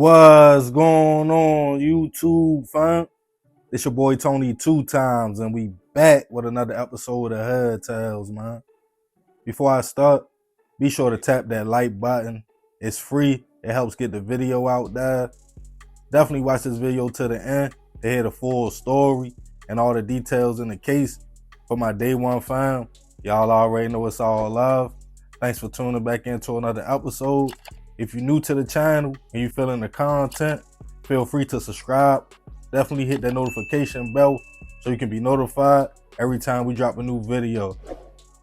What's going on, YouTube, fam? It's your boy Tony 2 times, and we back with another episode of Head Tales, man. Before I start, be sure to tap that like button. It's free. It helps get the video out there. Definitely watch this video to the end to hear the full story and all the details in the case. For my day one fam, y'all already know it's all love. Thanks for tuning back into another episode. If you're new to the channel and you're feeling the content, feel free to subscribe. Definitely hit that notification bell so you can be notified every time we drop a new video.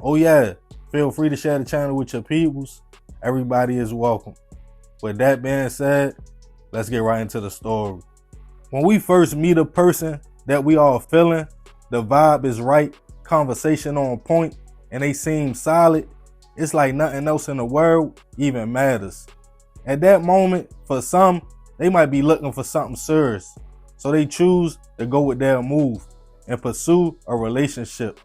Oh yeah, feel free to share the channel with your peoples. Everybody is welcome. With that being said, let's get right into the story. When we first meet a person that we are feeling, the vibe is right, conversation on point, and they seem solid, it's like nothing else in the world even matters. At that moment, for some, they might be looking for something serious, so they choose to go with their move and pursue a relationship.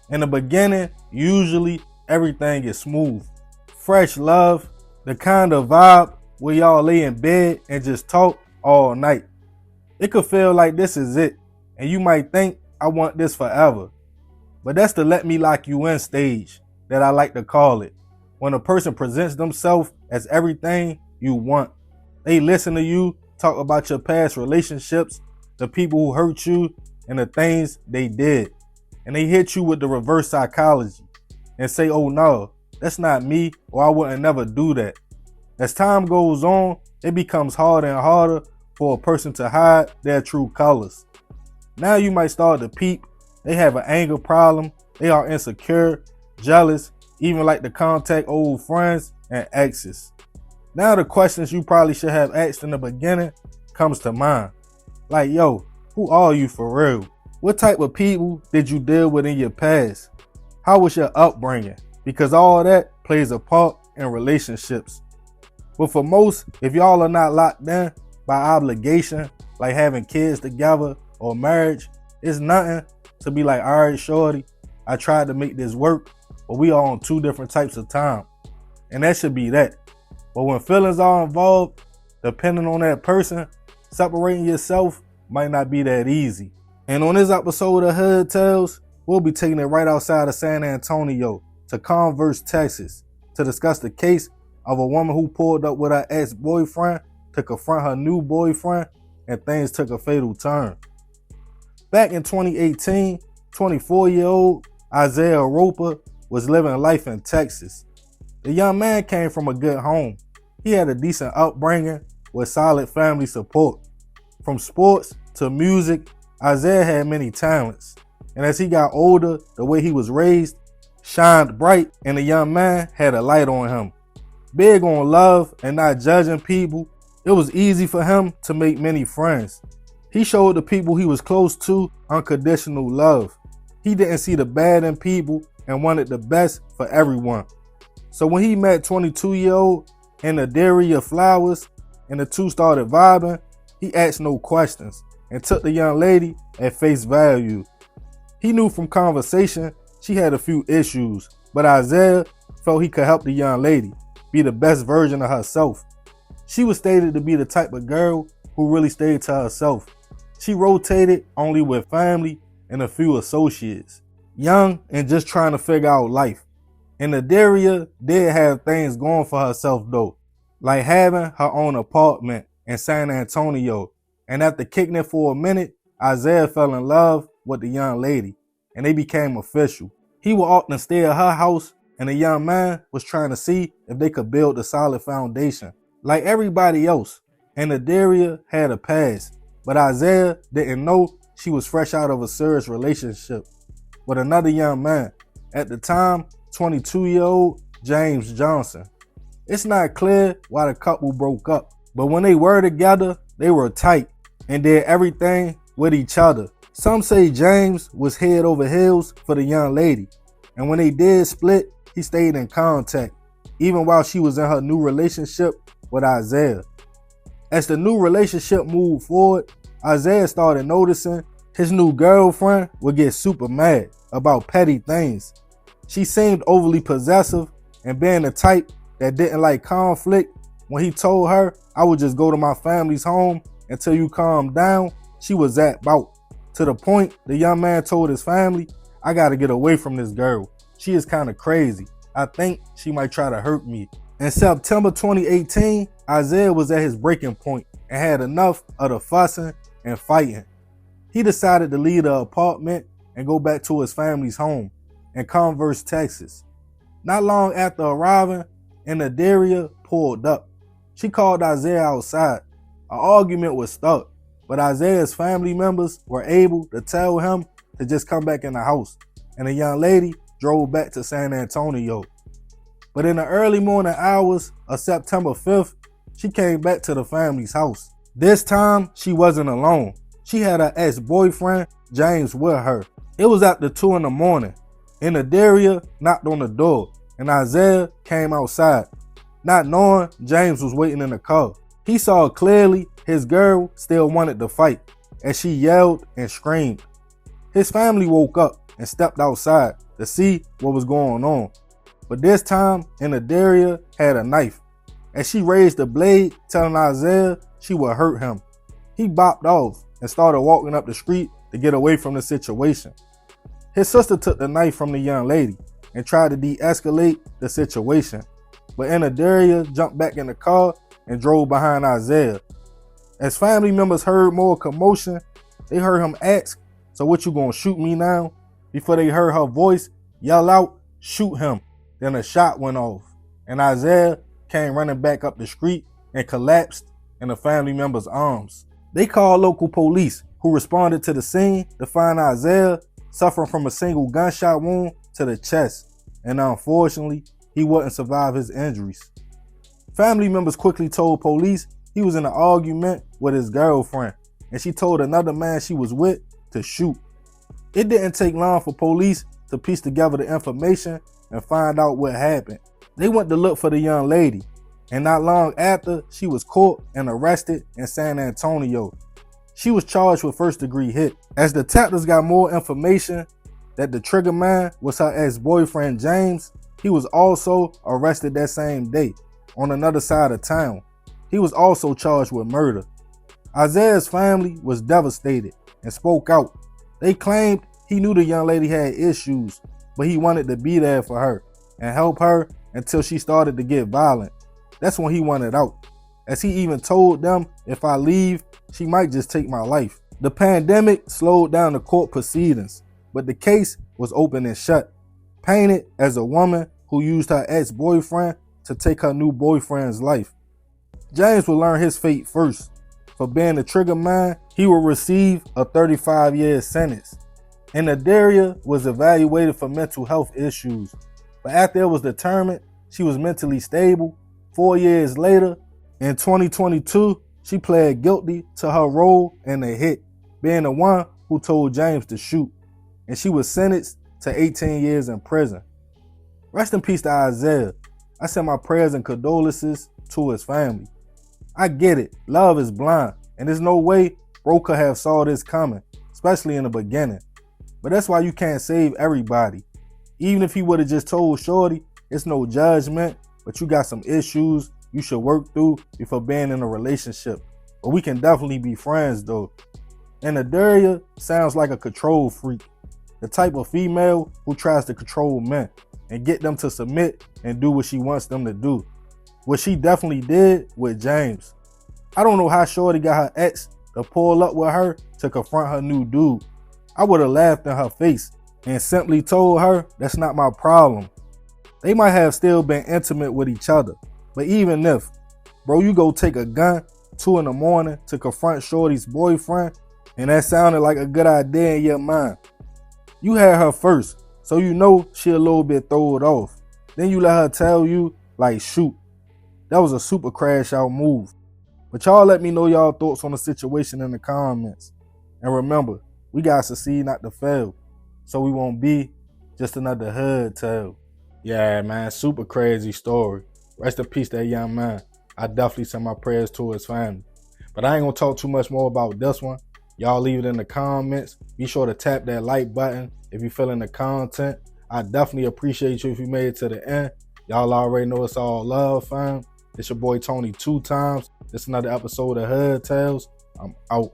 In the beginning, usually everything is smooth. Fresh love, the kind of vibe where y'all lay in bed and just talk all night. It could feel like this is it, and you might think, I want this forever. But that's the let me lock you in stage that I like to call it. When a person presents themselves as everything you want. They listen to you, talk about your past relationships, the people who hurt you, and the things they did. And they hit you with the reverse psychology and say, oh no, that's not me, or I wouldn't never do that. As time goes on, it becomes harder and harder for a person to hide their true colors. Now you might start to peep, they have an anger problem, they are insecure, jealous, even like to contact old friends and exes. Now the questions you probably should have asked in the beginning comes to mind. Like, yo, who are you for real? What type of people did you deal with in your past? How was your upbringing? Because all that plays a part in relationships. But for most, if y'all are not locked in by obligation, like having kids together or marriage, it's nothing to be like, all right, shorty, I tried to make this work, but we are on two different types of time. And that should be that. But when feelings are involved, depending on that person, separating yourself might not be that easy. And on this episode of Head Tales, we'll be taking it right outside of San Antonio to Converse, Texas, to discuss the case of a woman who pulled up with her ex-boyfriend to confront her new boyfriend, and things took a fatal turn. Back in 2018, 24-year-old Isiah Roper was living life in Texas. The young man came from a good home. He had a decent upbringing with solid family support. From sports to music, Isiah had many talents. And as he got older, the way he was raised shined bright, and the young man had a light on him. Big on love and not judging people, it was easy for him to make many friends. He showed the people he was close to unconditional love. He didn't see the bad in people and wanted the best for everyone. So when he met 22-year-old Enederia Flowers and the two started vibing, he asked no questions and took the young lady at face value. He knew from conversation she had a few issues, but Isiah felt he could help the young lady be the best version of herself. She was stated to be the type of girl who really stayed to herself. She rotated only with family and a few associates, young and just trying to figure out life. Enederia did have things going for herself though, like having her own apartment in San Antonio. And after kicking it for a minute, Isiah fell in love with the young lady and they became official. He would often stay at her house, and the young man was trying to see if they could build a solid foundation. Like everybody else, Enederia had a past, but Isiah didn't know she was fresh out of a serious relationship with another young man, at the time 22-year-old James Johnson. It's not clear why the couple broke up, but when they were together, they were tight and did everything with each other. Some say James was head over heels for the young lady, and when they did split, he stayed in contact, even while she was in her new relationship with Isiah. As the new relationship moved forward, Isiah started noticing his new girlfriend would get super mad about petty things. She seemed overly possessive, and being the type that didn't like conflict, When he told her, I would just go to my family's home until you calm down, she was zapped out. To the point, the young man told his family, I gotta get away from this girl. She is kind of crazy. I think she might try to hurt me. In September 2018, Isiah was at his breaking point and had enough of the fussing and fighting. He decided to leave the apartment and go back to his family's home in Converse, Texas. Not long after arriving, Enederia pulled up. She called Isiah outside. An argument was stuck, but Isiah's family members were able to tell him to just come back in the house, and the young lady drove back to San Antonio. But in the early morning hours of September 5th, she came back to the family's house. This time, she wasn't alone. She had her ex-boyfriend, James, with her. It was after 2 in the morning. Enederia knocked on the door, and Isiah came outside, not knowing James was waiting in the car. He saw clearly his girl still wanted to fight, as she yelled and screamed. His family woke up and stepped outside to see what was going on. But this time, Enederia had a knife. As she raised the blade, telling Isiah she would hurt him. He bopped off and started walking up the street to get away from the situation. His sister took the knife from the young lady and tried to de-escalate the situation. But Enederia jumped back in the car and drove behind Isiah. As family members heard more commotion, they heard him ask, so what, you gonna shoot me now? Before they heard her voice yell out, shoot him. Then a shot went off, and Isiah came running back up the street and collapsed in the family members' arms. They called local police, who responded to the scene to find Isiah suffering from a single gunshot wound to the chest, and unfortunately, he wouldn't survive his injuries. Family members quickly told police he was in an argument with his girlfriend, and she told another man she was with to shoot. It didn't take long for police to piece together the information and find out what happened. They went to look for the young lady, and not long after, she was caught and arrested in San Antonio. She was charged with first-degree hit. As detectives got more information that the trigger man was her ex-boyfriend James, he was also arrested that same day on another side of town. He was also charged with murder. Isiah's family was devastated and spoke out. They claimed he knew the young lady had issues, but he wanted to be there for her and help her until she started to get violent. That's when he wanted out, as he even told them, if I leave, she might just take my life. The pandemic slowed down the court proceedings, but the case was open and shut, painted as a woman who used her ex-boyfriend to take her new boyfriend's life. James will learn his fate first. For being the trigger man, he will receive a 35-year sentence. Enederia was evaluated for mental health issues, but after it was determined she was mentally stable, 4 years later, in 2022, she pled guilty to her role in the hit, being the one who told James to shoot, and she was sentenced to 18 years in prison. Rest in peace to Isiah. I send my prayers and condolences to his family. I get it, love is blind, and there's no way bro could have saw this coming, especially in the beginning. But that's why you can't save everybody. Even if he would have just told shorty, it's no judgment, but you got some issues you should work through before being in a relationship. But we can definitely be friends though. Enederia sounds like a control freak, the type of female who tries to control men and get them to submit and do what she wants them to do. What she definitely did with James. I don't know how shorty got her ex to pull up with her to confront her new dude. I would have laughed in her face and simply told her that's not my problem. They might have still been intimate with each other, but even if, bro, you go take a gun 2 in the morning to confront shorty's boyfriend, and that sounded like a good idea in your mind. You had her first, so you know she a little bit throwed off. Then you let her tell you, like, shoot. That was a super crash out move. But y'all let me know y'all thoughts on the situation in the comments. And remember, we gotta succeed, not to fail, so we won't be just another hood tale. Yeah, man, super crazy story. Rest in peace to that young man. I definitely send my prayers to his family. But I ain't gonna talk too much more about this one. Y'all leave it in the comments. Be sure to tap that like button if you're feeling the content. I definitely appreciate you if you made it to the end. Y'all already know it's all love, fam. It's your boy Tony 2 times. It's another episode of Hood Tales. I'm out.